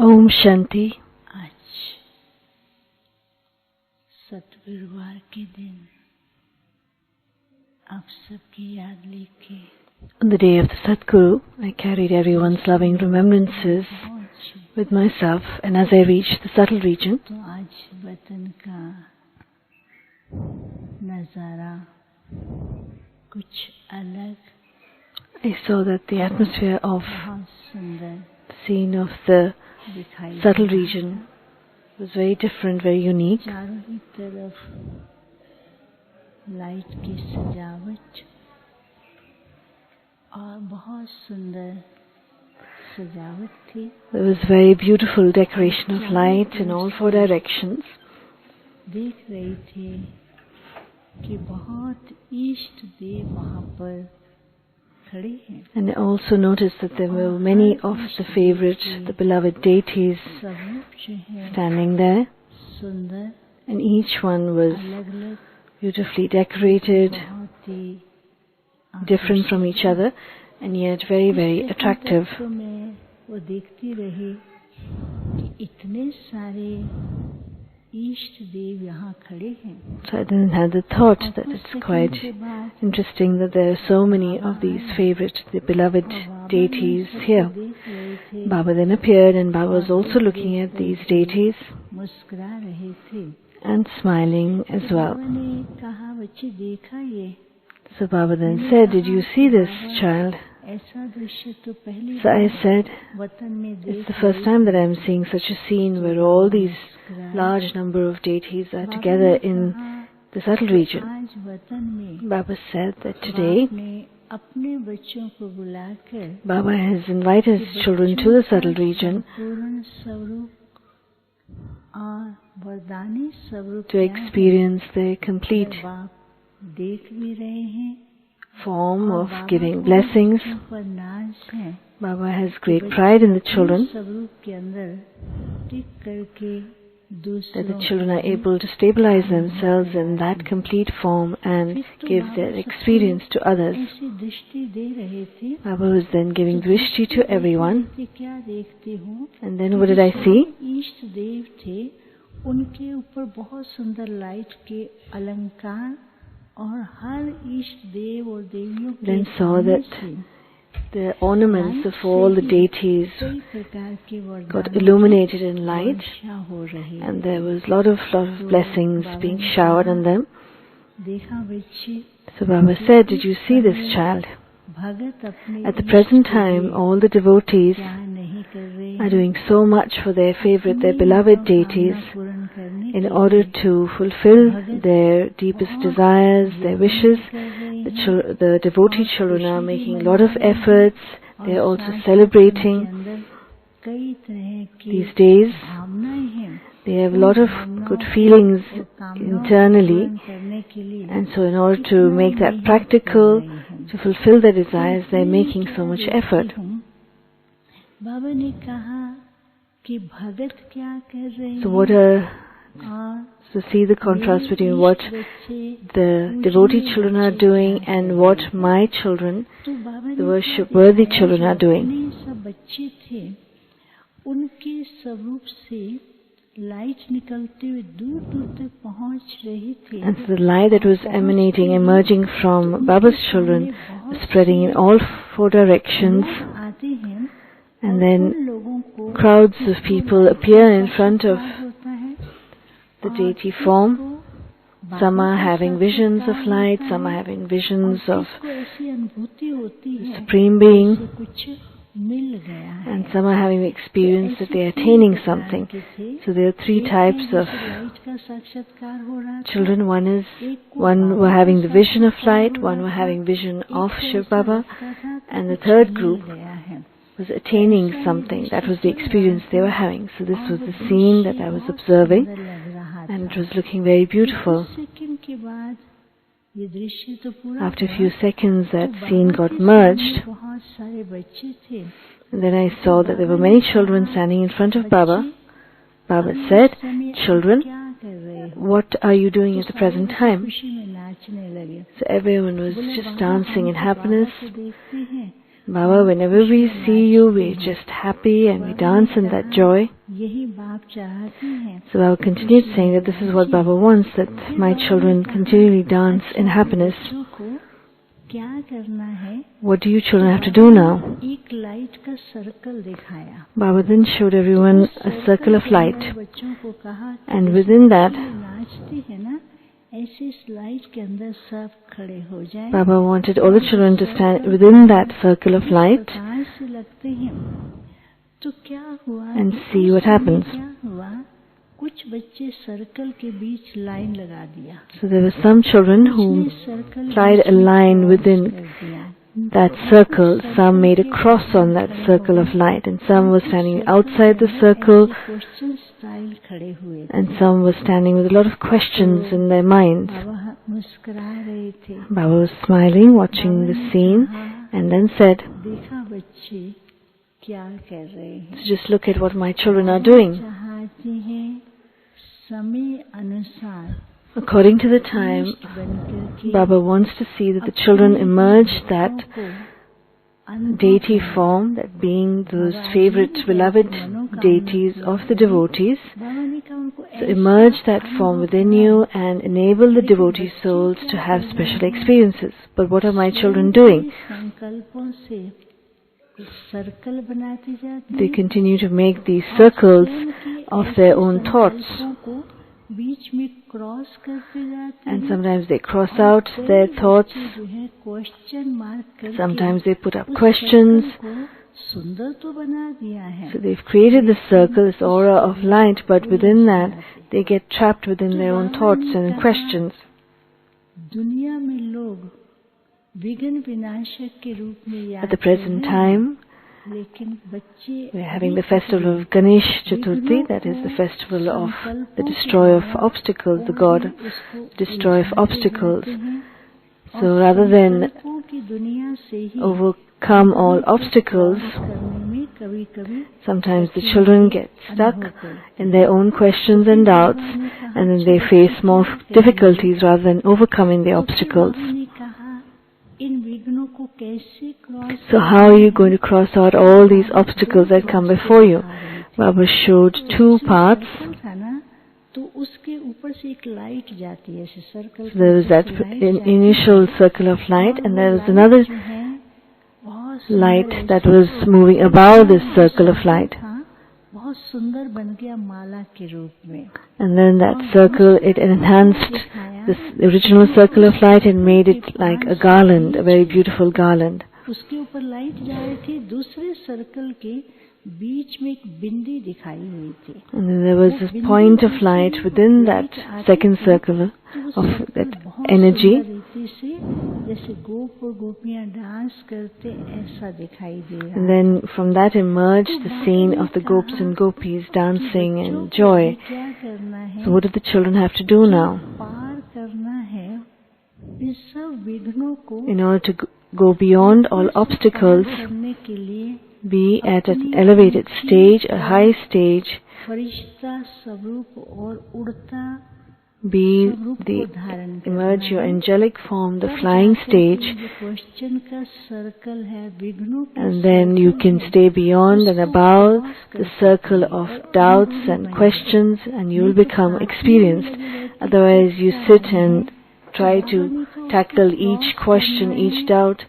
ओम शांति। आज सतगुरुवार के दिन आप सबकी याद लेके On the day of the Satguru, I carried everyone's loving remembrances with myself, and as I reached the subtle region, तो आज वतन का नजारा कुछ अलग, I saw that the atmosphere of बहुत सुंदर the scene of the दिखाई subtle दे रहा region was very different, very unique. चारों ही तरफ लाइट की सजावट और बहुत सुंदर सजावट थी। There was very beautiful decoration of light in all four directions. देख रही थी कि बहुत इष्ट देव वहाँ पर खड़े हैं। And I also noticed that there were many of the favorite, the beloved deities स्वरूप जो है standing there, सुंदर, and each one was अलग-अलग, beautifully decorated, बहुत ही different from each other, and yet very, very attractive. तो मैं वो देखती रही कि इतने सारे इष्ट देव यहाँ खड़े हैं। So I didn't have the thought that it's quite interesting that there are so many of these favorite, the beloved deities here. Baba then appeared, and Baba was also looking at these deities मुस्कुरा रहे थे। and smiling as well. बाबा ने कहा, बच्चे देखा ये, So Baba then said, "Did you see this, child?" ऐसा दृश्य तो पहली So I said, वतन में "It's देख the first time that I'm seeing such a scene where all these large number of deities are together in the subtle region." आज वतन में Baba said that today आपने अपने बच्चों को बुलाकर Baba has invited his children to the subtle region पूर्ण स्वरूप और वरदानी स्वरूप to experience the complete बाप देख भी रहे हैं। form of giving blessings. पर नाज है Baba has great pride in the children, स्वरूप के अंदर टिक करके that दूसरों the children are able to stabilize themselves in that complete form and give their experience to others. ऐसी दृष्टि दे रहे थे। Baba was then giving drishti to everyone, कि क्या देखते हो? and then what did I see? इष्ट देव थे, उनके ऊपर बहुत सुंदर लाइट के अलंकार और हर इष्ट देव और देवियों के Then saw that the ornaments of all the deities कई प्रकार के got वरदान illuminated in light, वर्षा हो रही। and there was lot of blessings being showered on them. देखा बच्चे, So Baba said, "Did you see this, child? भगत अपने At the present time, all the devotees क्या नहीं कर रहे are doing so much for their favorite, their beloved deities, पूर्ण करने in order to fulfill their deepest desires, their wishes. The devotee children are making a lot of efforts. They are also celebrating कई तरह की these days. भावनाएं हैं They have a lot of good feelings internally, करने के लिए and so in order to make that practical, to fulfill their desires, they are making so much effort." बाबा ने कहा कि भगत क्या कर रहे हैं So what are, और so see the contrast between what the devotee children are doing and what my children, तो बाबा the worship-worthy children, are doing. जितने सब बच्चे थे उनके स्वरूप से लाइट निकलते हुए दूर दूर तक पहुंच रही थी। And so the light that was emanating, emerging from Baba's children, was spreading in all four directions, आते हैं and then लोगों को crowds of people appear in front of होता है the deity form. Some are having visions of light, some are having visions of को ऐसी अनुभूति होती है Supreme Being, कुछ मिल गया है। and some are having experience that they are attaining something. So there are three types of light का साक्षात्कार हो रहा था। children. One were having the vision of light, one were having vision of Shiv Baba, and the third group गया है was attaining something. That was the experience they were having. So this was the scene that I was observing, लग रहा and it was looking very beautiful. Second के बाद ये दृश्य तो पूरा After a few seconds, that scene got merged, बहुत सारे बच्चे थे। and then I saw that there were many children standing in front of Baba. Baba said, "Children, क्या कर रहे हो? what are you doing at the present time?" खुशी में नाचने लगे। So everyone was just dancing in happiness. देखते हैं Baba, whenever we see you, we're just happy and we dance in that joy. यही बाप चाहते हैं. So Baba continued saying that this is what Baba wants, that my children continually dance in happiness. बच्चों को क्या करना है? What do you children have to do now? एक लाइट का सर्कल दिखाया. Baba then showed everyone a circle of light, बच्चों को कहा and within that, नाचते हैं ना, ऐसे इस लाइट के अंदर सब खड़े हो जाएं. Baba wanted all the children to stand within that circle of light प्रकाश से लगते हैं. तो क्या हुआ? and see what happens. क्या हुआ? कुछ बच्चे सर्कल के बीच लाइन लगा दिया. So there were some children who tried a line within that circle. Some made a cross on that circle of light, and some were standing outside the circle, question style खड़े हुए. and some were standing with a lot of questions in their minds. बाबा मुस्कुरा रहे थे. Baba was smiling, watching the scene, and then said, देखा बच्चे क्या कर रहे हैं. so just look at what my children are doing. चाहते हैं समय अनुसार According to the time, Baba wants to see that the children emerge that deity form, that being those favorite, beloved deities of the devotees. So emerge that form within you and enable the devotee souls to have special experiences. But what are my children doing? They continue to make these circles of their own thoughts. And sometimes they cross out their thoughts. Sometimes they put up questions. So they've created this circle, this aura of light, but within that they get trapped within their own thoughts and questions. At the present time, we are having the festival of Ganesh Chaturthi, that is the festival of the destroyer of obstacles, the god destroyer of obstacles. So rather than overcome all obstacles, sometimes the children get stuck in their own questions and doubts, and then they face more difficulties rather than overcoming the obstacles. So how are you going to cross out all these obstacles that come before you? Baba showed two paths. So there was that initial circle of light, and there was another light that was moving above this circle of light. And then that circle, it enhanced this original circle of light and made it like a garland, a very beautiful garland. And then there was a point of light within that second circle of that energy. And then from that emerged the scene of the gopis and gopis dancing and joy. So what do the children have to do now? In order to go beyond all obstacles, be at an elevated stage, a high stage, emerge your angelic form, the flying stage, and then you can stay beyond and above the circle of doubts and questions, and you will become experienced. Otherwise you sit and try to tackle each question, each doubt,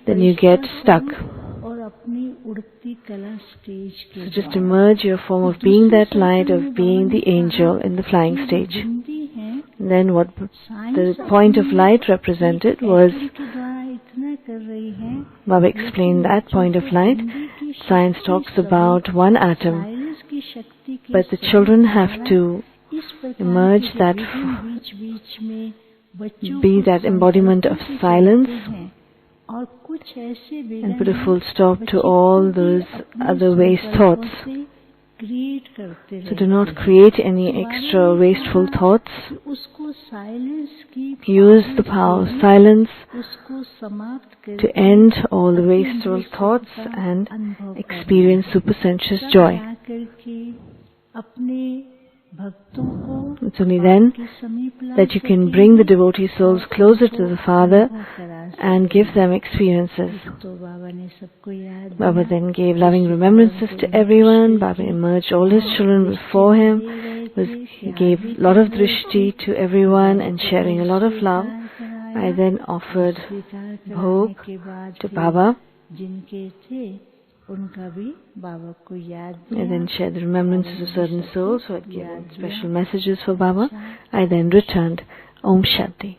then you get stuck. So just emerge your form of being that light, of being the angel in the flying stage. And then what the point of light represented was, Baba explained that point of light. Science talks about one atom, but the children have to emerge that, be that embodiment of silence, and put a full stop to all those other waste thoughts. So do not create any extra wasteful thoughts. Use the power of silence to end all the wasteful thoughts and experience supersensuous joy. भक्तों को It's only then के समीप ला that you can bring the devotee souls closer to the Father and give them experiences. तो बाबा ने सबको याद Baba then gave loving remembrances to everyone. Baba immersed all his children before him. He gave a lot of drishti to everyone and sharing a lot of love. I then offered Bhog to Baba. जिनके थे उनका भी बाबा को याद I then shared the remembrances of certain souls who had given special messages for Baba. I then returned. Om Shanti.